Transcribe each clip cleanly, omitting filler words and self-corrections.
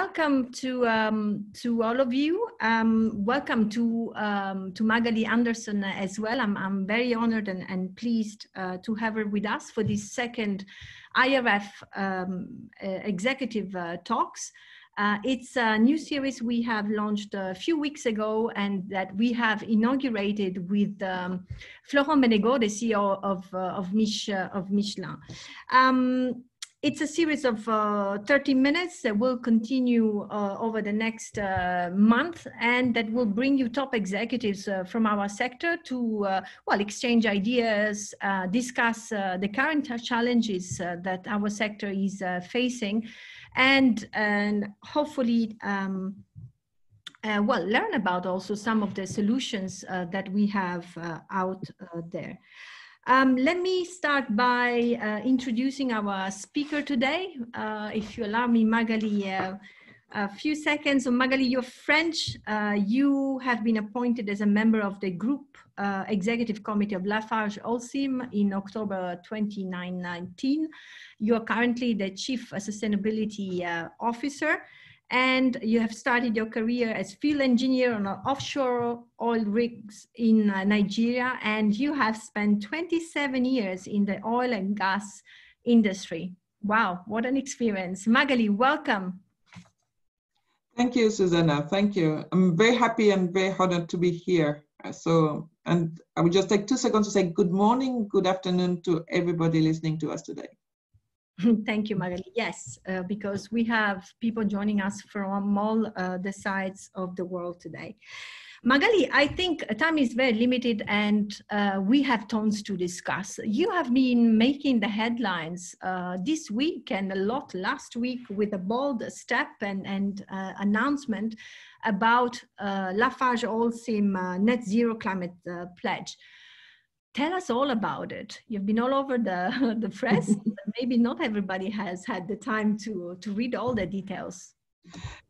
welcome to all of you. Welcome to Magali Anderson as well. I'm very honored and pleased to have her with us for this second IRF Executive Talks. It's a new series we have launched a few weeks ago and that we have inaugurated with Florent Ménégot, the CEO of Michelin. It's a series of 30 minutes that will continue over the next month, and that will bring you top executives from our sector to exchange ideas, discuss the current challenges that our sector is facing, and hopefully learn about also some of the solutions that we have out there. Let me start by introducing our speaker today. If you allow me, Magali, a few seconds. So Magali, you're French. You have been appointed as a member of the Group Executive Committee of LafargeHolcim in October 2019. You are currently the Chief Sustainability Officer, and you have started your career as field engineer on offshore oil rigs in Nigeria, and you have spent 27 years in the oil and gas industry. Wow, what an experience. Magali, welcome. Thank you, Susanna. Thank you. I'm very happy and very honored to be here. And I will just take 2 seconds to say good morning, good afternoon to everybody listening to us today. Thank you, Magali. Yes, because we have people joining us from all the sides of the world today. Magali, I think time is very limited and we have tons to discuss. You have been making the headlines this week and a lot last week with a bold step and announcement about LafargeHolcim Net Zero Climate Pledge. Tell us all about it. You've been all over the press. Maybe not everybody has had the time to read all the details.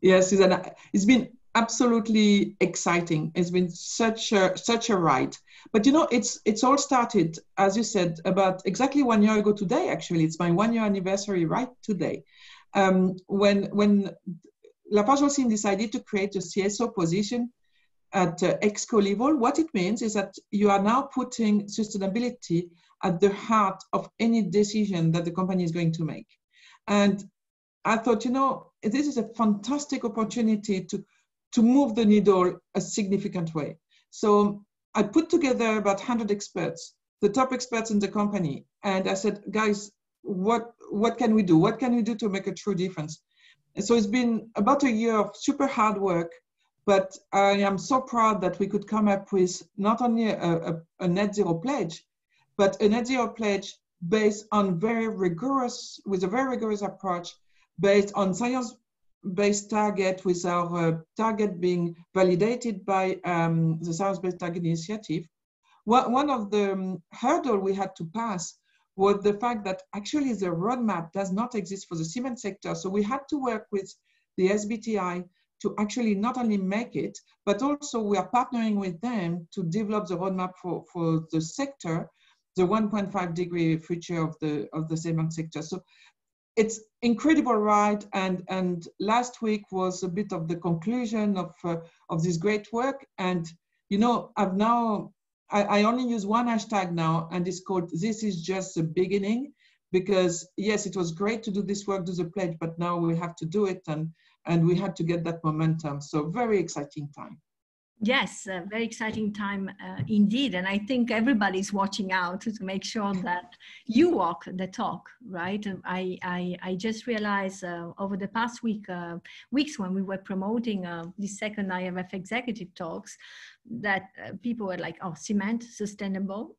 Yes, Susanna, it's been absolutely exciting. It's been such a ride. But you know, it's all started, as you said, about exactly 1 year ago today. Actually, it's my 1 year anniversary right today. When LafargeHolcim decided to create a CSO position at ExCo level, what it means is that you are now putting sustainability at the heart of any decision that the company is going to make. And I thought, you know, this is a fantastic opportunity to move the needle a significant way. So I put together about 100 experts, the top experts in the company. And I said, guys, what can we do? What can we do to make a true difference? And so it's been about a year of super hard work. But I am so proud that we could come up with not only a net zero pledge, but a net zero pledge based on with a very rigorous approach, based on science-based target, with our target being validated by the Science Based Target Initiative. One of the hurdles we had to pass was the fact that actually the roadmap does not exist for the cement sector. So we had to work with the SBTi to actually not only make it, but also we are partnering with them to develop the roadmap for the sector, the 1.5 degree future of the cement sector. So it's incredible ride, and last week was a bit of the conclusion of this great work. And you know, I only use one hashtag now, and it's called "This is just the beginning," because yes, it was great to do this work, do the pledge, but now we have to do it, and we had to get that momentum. So very exciting time. Yes, a very exciting time indeed. And I think everybody's watching out to make sure that you walk the talk, right? I just realized over the past weeks when we were promoting the second IRF Executive Talks, that people were like, oh, cement, sustainable.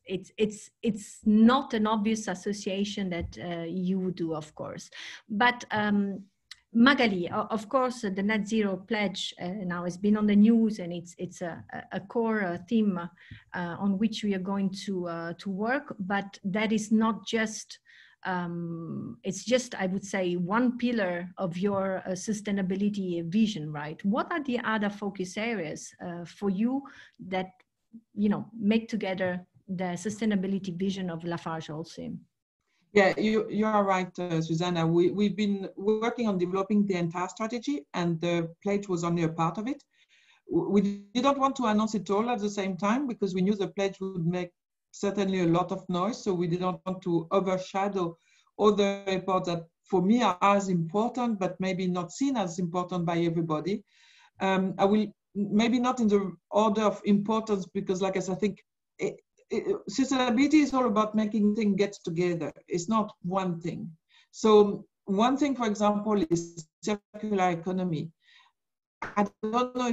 It's not an obvious association that you would do, of course. But Magali, of course, the net zero pledge now has been on the news, and it's a core theme on which we are going to work. But that is not just it's just, I would say, one pillar of your sustainability vision, right? What are the other focus areas for you that make together the sustainability vision of LafargeHolcim? Yeah, you are right, Susanna. We've been working on developing the entire strategy, and the pledge was only a part of it. We didn't want to announce it all at the same time because we knew the pledge would make certainly a lot of noise. So we didn't want to overshadow other reports that for me are as important, but maybe not seen as important by everybody. I will maybe not in the order of importance because, like I said, I think sustainability is all about making things get together. It's not one thing. So one thing, for example, is circular economy. I don't know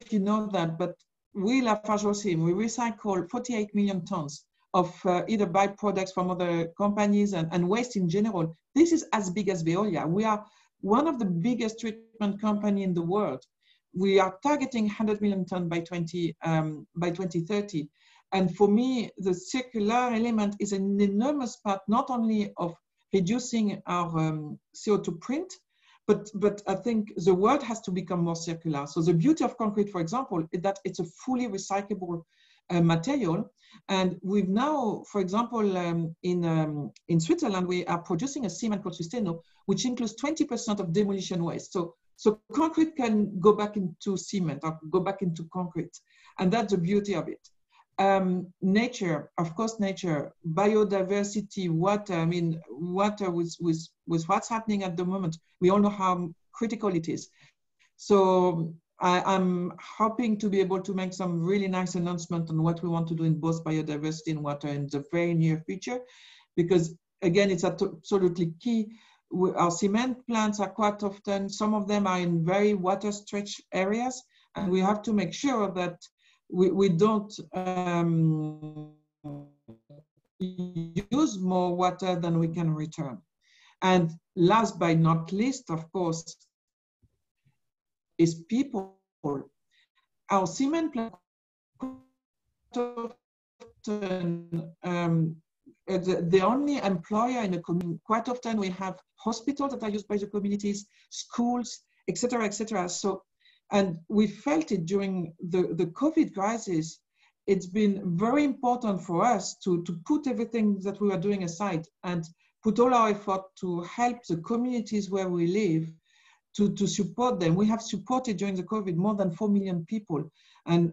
if you know that, but we, LafargeHolcim, we recycle 48 million tons of either byproducts from other companies and waste in general. This is as big as Veolia. We are one of the biggest treatment company in the world. We are targeting 100 million tons by 2030. And for me, the circular element is an enormous part, not only of reducing our CO2 print, but I think the world has to become more circular. So the beauty of concrete, for example, is that it's a fully recyclable material. And we've now, for example, in Switzerland, we are producing a cement called Sustainability, which includes 20% of demolition waste. So concrete can go back into cement or go back into concrete. And that's the beauty of it. Nature, of course, nature, biodiversity, water. I mean, water with what's happening at the moment, we all know how critical it is. So I'm hoping to be able to make some really nice announcement on what we want to do in both biodiversity and water in the very near future, because again, it's absolutely key. Our cement plants are quite often, some of them are in very water-stretched areas, and we have to make sure that we don't use more water than we can return. And last but not least, of course, is people. Our cement plant, the only employer in the community. Quite often we have hospitals that are used by the communities, schools, etc., etc. So, and we felt it during the COVID crisis. It's been very important for us to put everything that we were doing aside and put all our effort to help the communities where we live, to support them. We have supported during the COVID more than 4 million people. And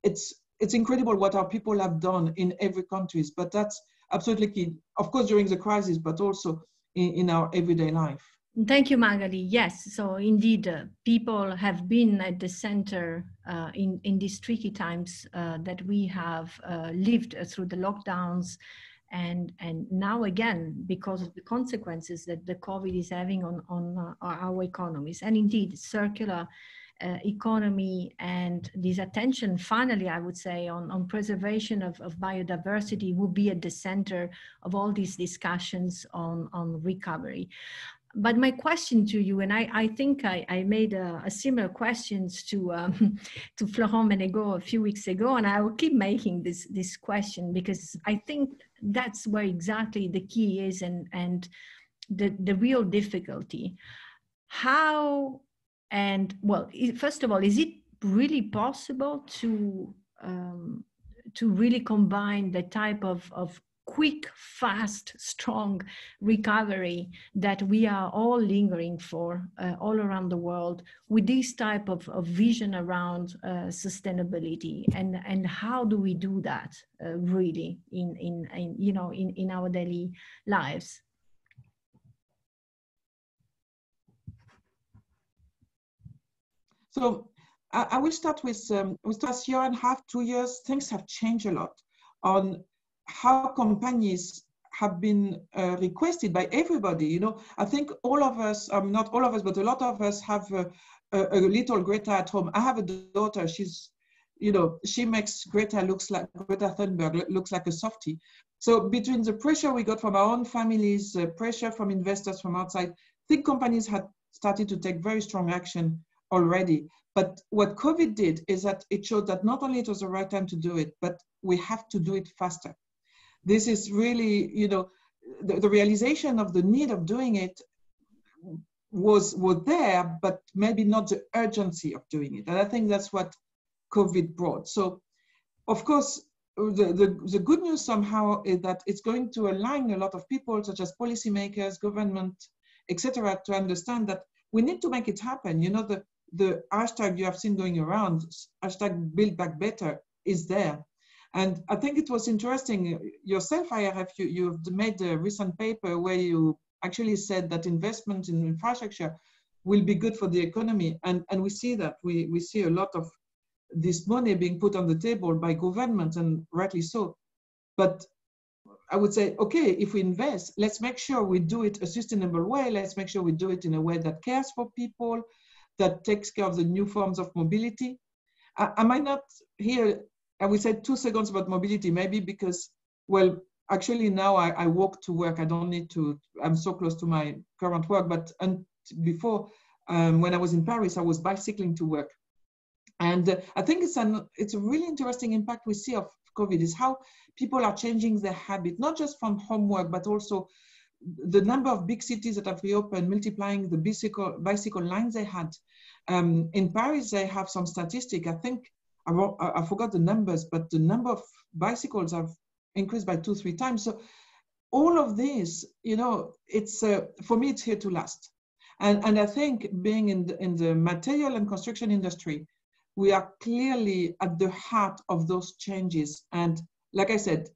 it's incredible what our people have done in every country, but that's absolutely key. Of course, during the crisis, but also in our everyday life. Thank you, Magali. Yes, so indeed, people have been at the center in these tricky times that we have lived through the lockdowns, and now again, because of the consequences that the COVID is having on our economies. And indeed, circular economy and this attention, finally, I would say, on preservation of biodiversity will be at the center of all these discussions on recovery. But my question to you, and I think I made a similar questions to Florent Menegaux a few weeks ago, and I will keep making this question because I think that's where exactly the key is and the real difficulty. How, and well, first of all, is it really possible to really combine the type of quick, fast, strong recovery that we are all lingering for all around the world with this type of vision around sustainability, and how do we do that really in our daily lives? So I will start with last year and a half, 2 years, things have changed a lot on how companies have been requested by everybody. You know, I think all of us, not all of us, but a lot of us have a little Greta at home. I have a daughter, she's, you know, she makes Greta Thunberg looks like a softie. So between the pressure we got from our own families, pressure from investors from outside, I think companies had started to take very strong action already. But what COVID did is that it showed that not only it was the right time to do it, but we have to do it faster. This is really, you know, the realization of the need of doing it was there, but maybe not the urgency of doing it. And I think that's what COVID brought. So, of course, the good news somehow is that it's going to align a lot of people, such as policymakers, government, etc., to understand that we need to make it happen. You know, the hashtag you have seen going around, hashtag Build Back Better, is there. And I think it was interesting, yourself, IRF, you've made a recent paper where you actually said that investment in infrastructure will be good for the economy. And we see that. We see a lot of this money being put on the table by governments, and rightly so. But I would say, okay, if we invest, let's make sure we do it a sustainable way. Let's make sure we do it in a way that cares for people, that takes care of the new forms of mobility. I might not hear, I would say 2 seconds about mobility, maybe because, well, actually now I walk to work. I don't need to, I'm so close to my current work, but before, when I was in Paris, I was bicycling to work. And I think it's a really interesting impact we see of COVID is how people are changing their habit, not just from homework, but also the number of big cities that have reopened, multiplying the bicycle lines they had. In Paris, they have some statistic. I think, I forgot the numbers, but the number of bicycles have increased by 2-3 times. So all of this, you know, it's for me, it's here to last. And I think being in the material and construction industry, we are clearly at the heart of those changes. And like I said,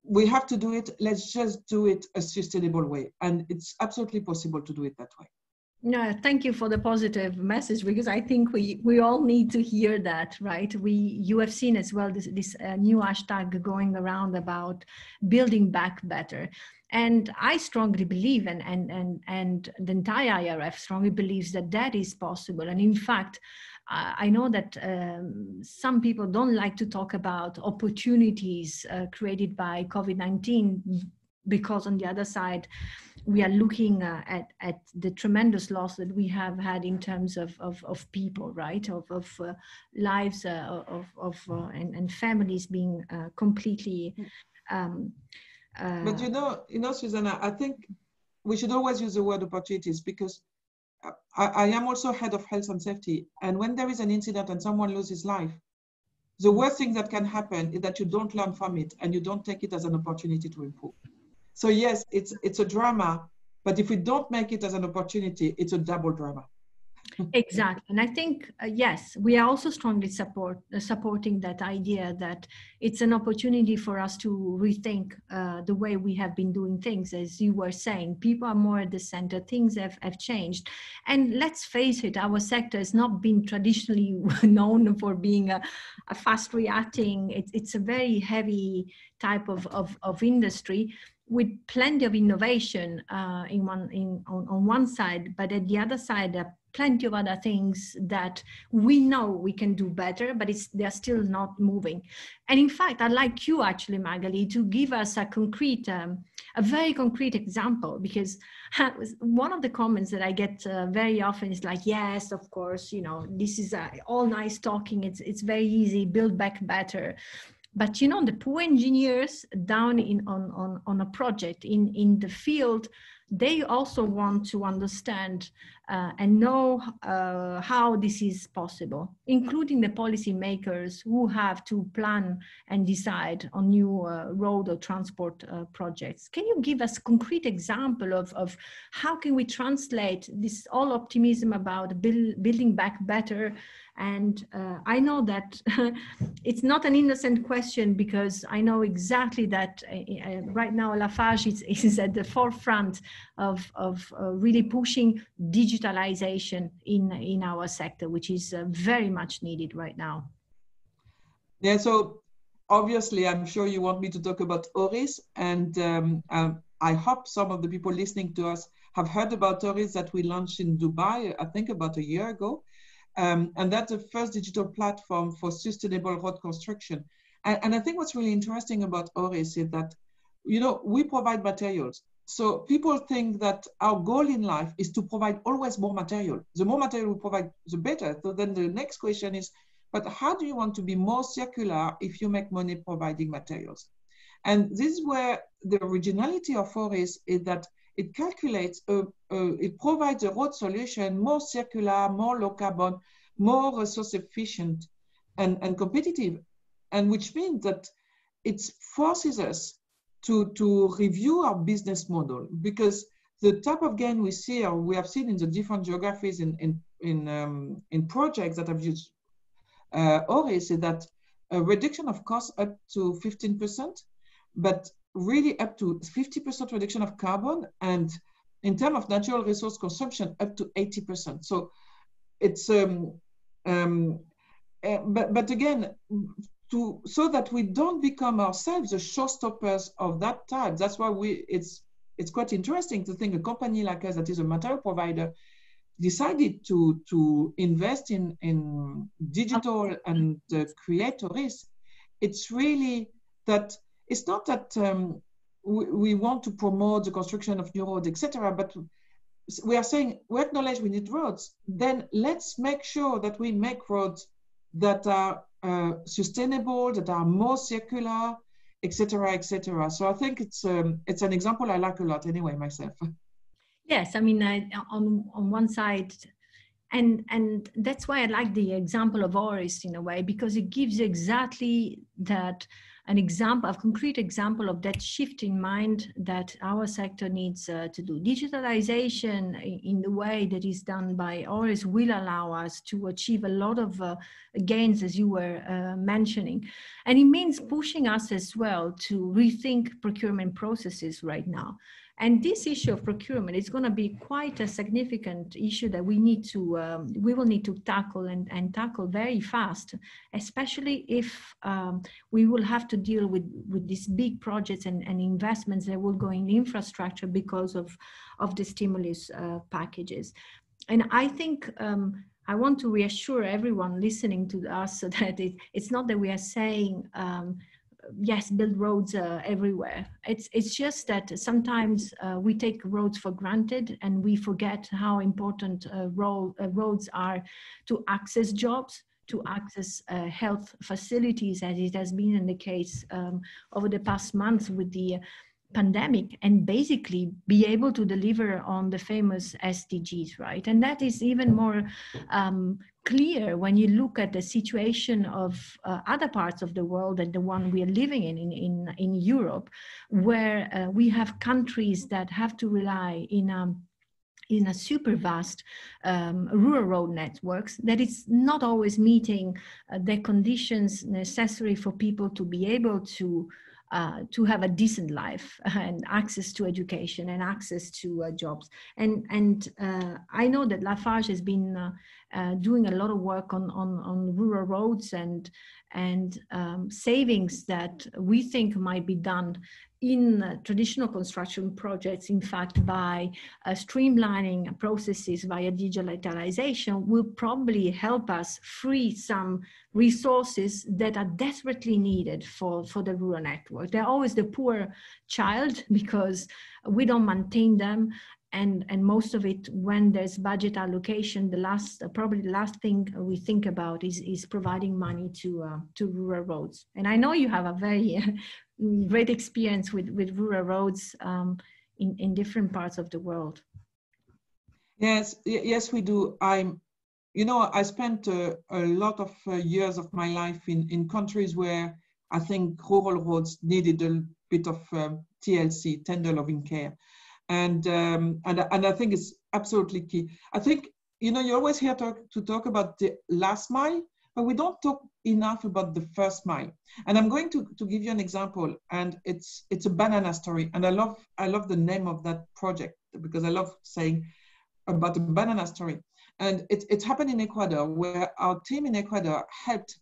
we have to do it. Let's just do it a sustainable way. And it's absolutely possible to do it that way. No, thank you for the positive message, because I think we all need to hear that, right? You have seen as well this new hashtag going around about building back better. And I strongly believe, and the entire IRF strongly believes that is possible. And in fact, I know that some people don't like to talk about opportunities created by COVID-19, because on the other side, we are looking at the tremendous loss that we have had in terms of people, right? Of lives and families being completely. But you know, Susanna, I think we should always use the word opportunities, because I am also head of health and safety. And when there is an incident and someone loses life, the worst thing that can happen is that you don't learn from it and you don't take it as an opportunity to improve. So yes, it's a drama, but if we don't make it as an opportunity, it's a double drama. Exactly. And I think, yes, we are also strongly supporting that idea that it's an opportunity for us to rethink the way we have been doing things. As you were saying, people are more at the center, things have changed. And let's face it, our sector has not been traditionally known for being a fast reacting. It's a very heavy type of industry, with plenty of innovation on one side, but at the other side, there are plenty of other things that we know we can do better, but they're still not moving. And in fact, I'd like you actually, Magali, to give us a very concrete example, because one of the comments that I get very often is like, yes, of course, you know, this is all nice talking. It's very easy, build back better. But you know, the poor engineers down on a project in the field, they also want to understand and know how this is possible, including the policymakers who have to plan and decide on new road or transport projects. Can you give us a concrete example of how can we translate this all optimism about building back better? And I know that it's not an innocent question, because I know exactly that right now Lafarge is at the forefront of really pushing digitalization in our sector, which is very much needed right now. Yeah, so obviously I'm sure you want me to talk about ORIS, and I hope some of the people listening to us have heard about ORIS that we launched in Dubai, I think about a year ago. And that's the first digital platform for sustainable road construction. And I think what's really interesting about ORIS is that, you know, we provide materials. So people think that our goal in life is to provide always more material. The more material we provide, the better. So then the next question is, but how do you want to be more circular if you make money providing materials? And this is where the originality of ORIS is that it calculates, it provides a road solution more circular, more low carbon, more resource efficient and competitive. And which means that it forces us to review our business model, because the type of gain we see, or we have seen in the different geographies in projects that have used ORIS, is that a reduction of costs up to 15%, but really up to 50% reduction of carbon, and in terms of natural resource consumption, up to 80%. So it's but again, so that we don't become ourselves the showstoppers of that type. That's why it's quite interesting to think a company like us, that is a material provider, decided to invest in digital and create ORIS. It's really that it's not that we want to promote the construction of new roads, etc., but we are saying we acknowledge we need roads. Then let's make sure that we make roads that are sustainable, that are more circular, etc., etc. So I think it's an example I like a lot anyway myself. Yes, I mean, on one side, and that's why I like the example of ORIS in a way, because it gives exactly that, an example, a concrete example of that shift in mind that our sector needs to do. Digitalization in the way that is done by ORIS will allow us to achieve a lot of gains, as you were mentioning. And it means pushing us as well to rethink procurement processes right now. And this issue of procurement is going to be quite a significant issue that we will need to tackle and tackle very fast, especially if we will have to deal with these big projects and investments that will go in infrastructure because of the stimulus packages. And I think I want to reassure everyone listening to us that it's not that we are saying, yes, build roads everywhere. It's just that sometimes we take roads for granted and we forget how important roads are to access jobs, to access health facilities, as it has been in the case over the past months with the pandemic, and basically be able to deliver on the famous SDGs, right? And that is even more clear when you look at the situation of other parts of the world than the one we are living in Europe, where we have countries that have to rely in a super vast rural road networks that is not always meeting the conditions necessary for people to be able to have a decent life and access to education and access to jobs. And I know that Lafarge has been doing a lot of work on rural roads and savings that we think might be done in traditional construction projects, in fact, by streamlining processes via digitalization, will probably help us free some resources that are desperately needed for the rural network. They're always the poor child because we don't maintain them. And most of it, when there's budget allocation, probably the last thing we think about is providing money to rural roads. And I know you have a very great experience with rural roads in different parts of the world. Yes, we do. I spent a lot of years of my life in countries where I think rural roads needed a bit of TLC, tender loving care. And I think it's absolutely key. I think, you always hear to talk about the last mile, but we don't talk enough about the first mile. And I'm going to give you an example, and it's a banana story. And I love the name of that project because I love saying about the banana story. And it happened in Ecuador, where our team in Ecuador helped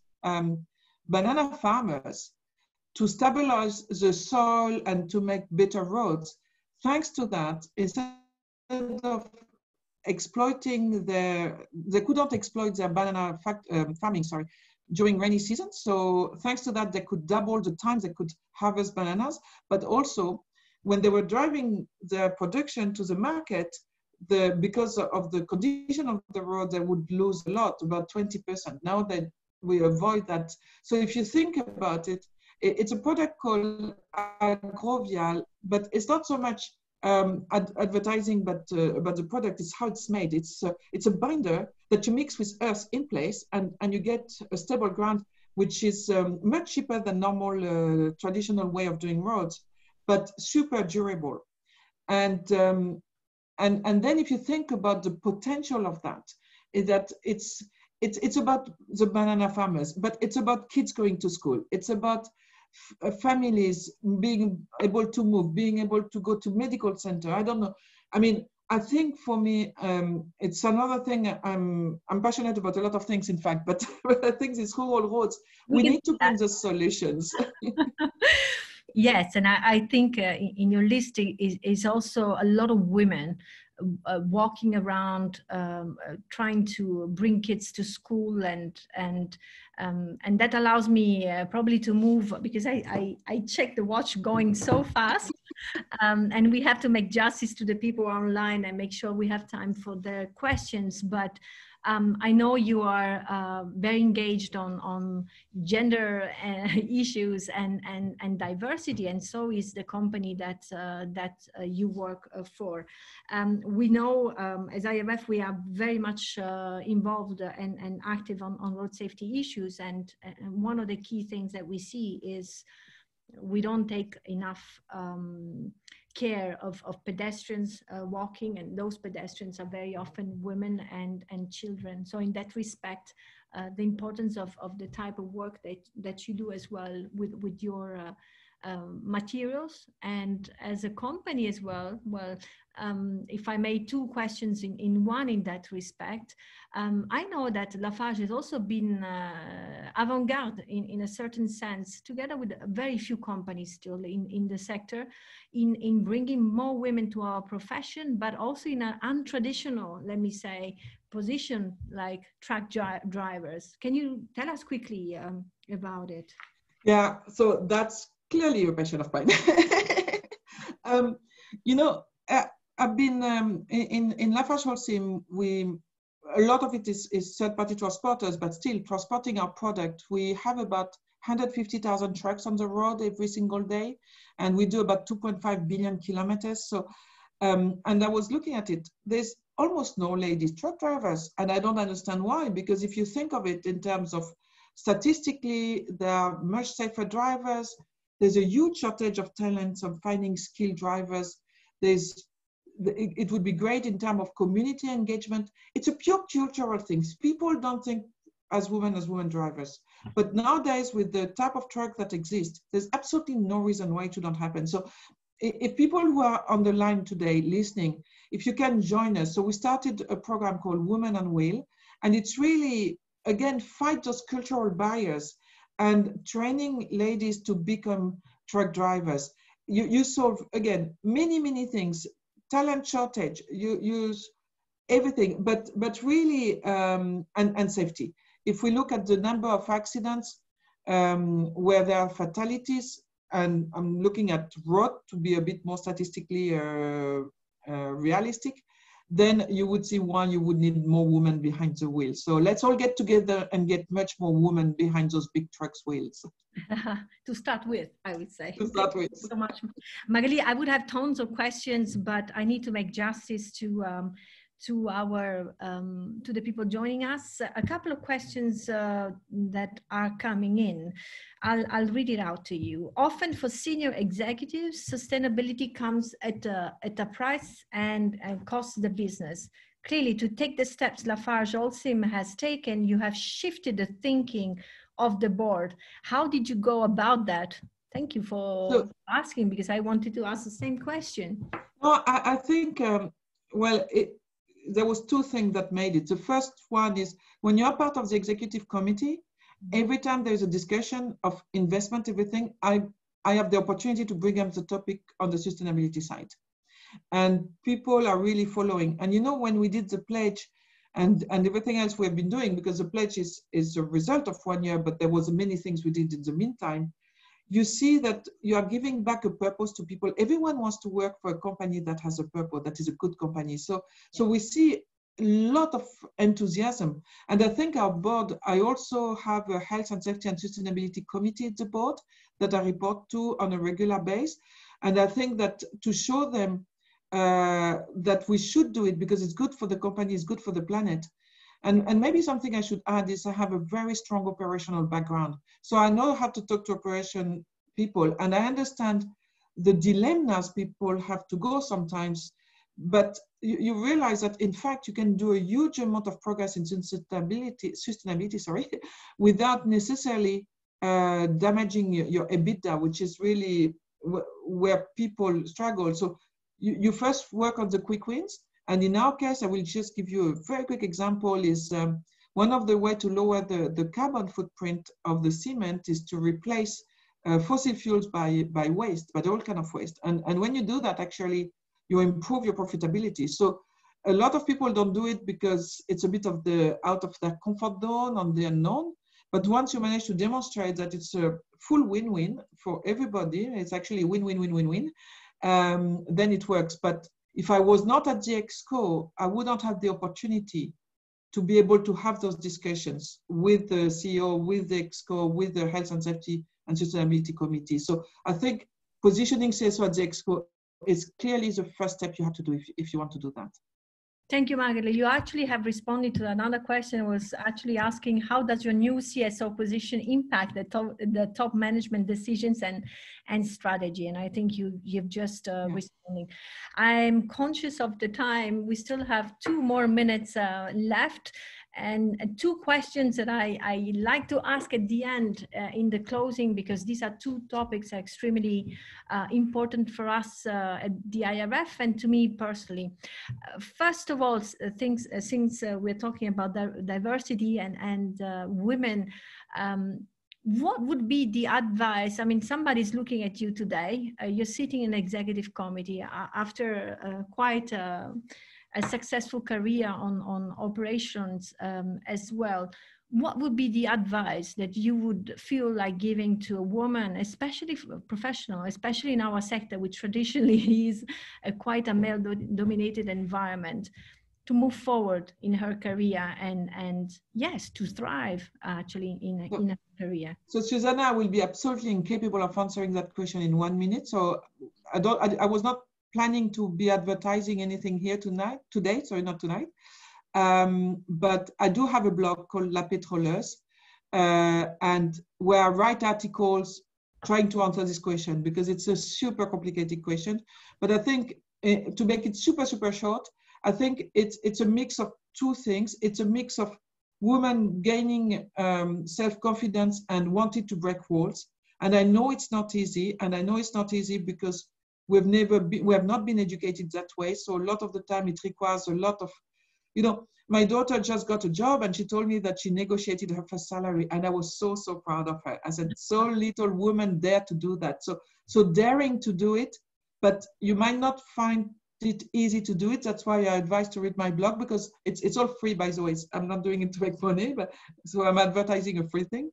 banana farmers to stabilize the soil and to make better roads. Thanks to that, instead of exploiting they couldn't exploit their banana farming, during rainy season. So thanks to that, they could double the time they could harvest bananas. But also, when they were driving their production to the market, because of the condition of the road, they would lose a lot, about 20%. Now that we avoid that. So if you think about it, it's a product called Agrovial, but it's not so much advertising, but the product is how it's made. It's a binder that you mix with earth in place, and you get a stable ground which is much cheaper than normal traditional way of doing roads, but super durable. And then if you think about the potential of that, is that it's about the banana farmers, but it's about kids going to school. It's about families being able to move, being able to go to medical center. I don't know. I mean, I think for me, it's another thing. I'm passionate about a lot of things, in fact, but I think these rural roads, we need to bring the solutions. Yes, and I think in your list is also a lot of women walking around, trying to bring kids to school, and that allows me probably to move, because I check the watch going so fast, and we have to make justice to the people online and make sure we have time for their questions. But I know you are very engaged on gender issues and diversity, and so is the company that you work for. We know as IRF we are very much involved and active on road safety issues, and one of the key things that we see is we don't take enough care of pedestrians walking, and those pedestrians are very often women and children. So in that respect, the importance of the type of work that you do as well with your materials, and as a company as well. Well, if I may, two questions in one in that respect. I know that Lafarge has also been avant-garde in a certain sense, together with very few companies still in the sector, in bringing more women to our profession, but also in an untraditional, let me say, position like truck drivers. Can you tell us quickly about it? Yeah, so that's clearly a passion of mine. You know, I've been in LafargeHolcim. A lot of it is third-party transporters, but still transporting our product. We have about 150,000 trucks on the road every single day, and we do about 2.5 billion kilometers. So, and I was looking at it. There's almost no ladies truck drivers, and I don't understand why. Because if you think of it in terms of statistically, there are much safer drivers. There's a huge shortage of talents of finding skilled drivers. It would be great in terms of community engagement. It's a pure cultural thing. People don't think as women drivers. But nowadays, with the type of truck that exists, there's absolutely no reason why it shouldn't happen. So if people who are on the line today listening, if you can join us. So we started a program called Women on Wheel, and it's really, again, fight those cultural barriers and training ladies to become truck drivers. You solve, again, many things. Talent shortage, you use everything, but really, and safety. If we look at the number of accidents where there are fatalities, and I'm looking at road to be a bit more statistically realistic, then you would see one, you would need more women behind the wheel. So let's all get together and get much more women behind those big trucks wheels. To start with, I would say. To start with. So much. Magali, I would have tons of questions, but I need to make justice to the people joining us. A couple of questions that are coming in. I'll read it out to you. Often for senior executives, sustainability comes at a price and costs the business. Clearly, to take the steps LafargeHolcim has taken, you have shifted the thinking of the board. How did you go about that? Thank you for asking, because I wanted to ask the same question. Well, I think, there was two things that made it. The first one is when you're part of the executive committee, every time there's a discussion of investment, everything, I have the opportunity to bring up the topic on the sustainability side. And people are really following. And you know, when we did the pledge and everything else we've been doing, because the pledge is a result of 1 year, but there was many things we did in the meantime, you see that you are giving back a purpose to people. Everyone wants to work for a company that has a purpose, that is a good company. So we see a lot of enthusiasm. And I think our board, I also have a health and safety and sustainability committee at the board that I report to on a regular basis. And I think that to show them that we should do it because it's good for the company, it's good for the planet. And maybe something I should add is I have a very strong operational background. So I know how to talk to operation people, and I understand the dilemmas people have to go sometimes, but you realize that in fact you can do a huge amount of progress in sustainability, without necessarily damaging your EBITDA, which is really where people struggle. So you first work on the quick wins. And in our case, I will just give you a very quick example is one of the ways to lower the carbon footprint of the cement is to replace fossil fuels by waste, by all kind of waste. And when you do that, actually, you improve your profitability. So a lot of people don't do it because it's a bit of out of their comfort zone on the unknown. But once you manage to demonstrate that it's a full win-win for everybody, it's actually win-win-win-win-win, then it works. But if I was not at the Exco, I wouldn't have the opportunity to be able to have those discussions with the CEO, with the Exco, with the Health and Safety and Sustainability Committee. So I think positioning CSO at the Exco is clearly the first step you have to do if you want to do that. Thank you, Magali. You actually have responded to another question. I was actually asking, how does your new CSO position impact the top management decisions and strategy? And I think you've just responded. I'm conscious of the time. We still have 2 more minutes left. And 2 questions that I like to ask at the end in the closing, because these are 2 topics that are extremely important for us at the IRF and to me personally. First of all, since we're talking about diversity and women, what would be the advice? I mean, somebody's looking at you today. You're sitting in an executive committee after quite a successful career on operations as well. What would be the advice that you would feel like giving to a woman, especially professional, especially in our sector, which traditionally is quite a male-dominated environment, to move forward in her career and yes, to thrive actually in a career? So Susanna, I will be absolutely incapable of answering that question in 1 minute. So I was not planning to be advertising anything here today, sorry, not tonight. But I do have a blog called La Pétroleuse, and where I write articles trying to answer this question, because it's a super complicated question. But I think to make it super, super short, I think it's a mix of 2 things. It's a mix of women gaining self-confidence and wanting to break walls. And I know it's not easy, and I know it's not easy because we have not been educated that way. So a lot of the time it requires a lot of, my daughter just got a job and she told me that she negotiated her first salary, and I was so, so proud of her. I said, so little women dare to do that. So daring to do it, but you might not find it easy to do it. That's why I advise to read my blog, because it's all free, by the way. I'm not doing it to make money, but so I'm advertising a free thing.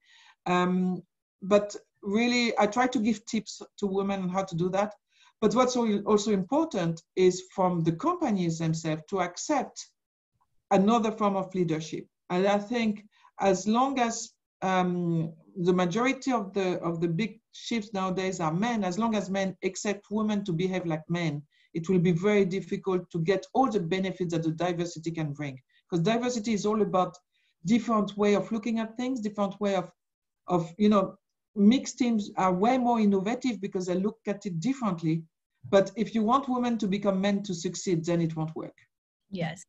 But really, I try to give tips to women on how to do that. But what's also important is from the companies themselves to accept another form of leadership. And I think as long as the majority of the big shifts nowadays are men, as long as men accept women to behave like men, it will be very difficult to get all the benefits that the diversity can bring. Because diversity is all about different way of looking at things, different way of mixed teams are way more innovative because they look at it differently. But if you want women to become men to succeed, then it won't work. Yes.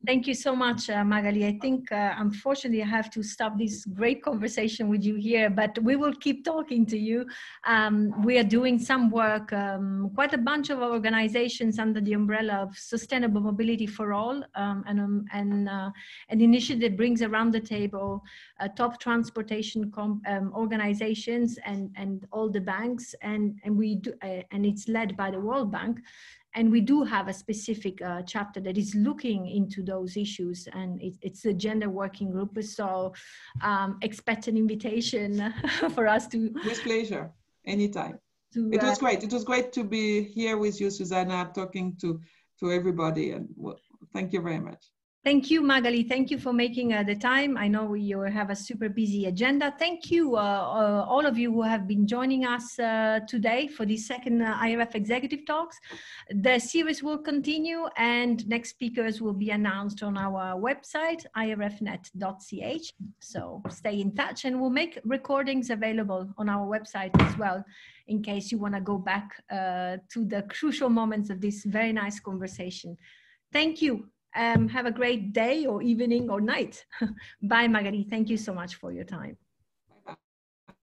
Thank you so much, Magali. I think, unfortunately, I have to stop this great conversation with you here, but we will keep talking to you. We are doing some work, quite a bunch of organizations under the umbrella of Sustainable Mobility for All, an initiative that brings around the table top transportation organizations and all the banks, and we do, and it's led by the World Bank. And we do have a specific chapter that is looking into those issues, and it's the gender working group. So expect an invitation for us to. With pleasure, anytime. It was great. It was great to be here with you, Susanna, talking to everybody. And well, thank you very much. Thank you, Magali. Thank you for making the time. I know you have a super busy agenda. Thank you, all of you who have been joining us today for the second IRF Executive Talks. The series will continue and next speakers will be announced on our website, irfnet.ch. So stay in touch, and we'll make recordings available on our website as well, in case you want to go back to the crucial moments of this very nice conversation. Thank you. Have a great day or evening or night. Bye, Magali. Thank you so much for your time.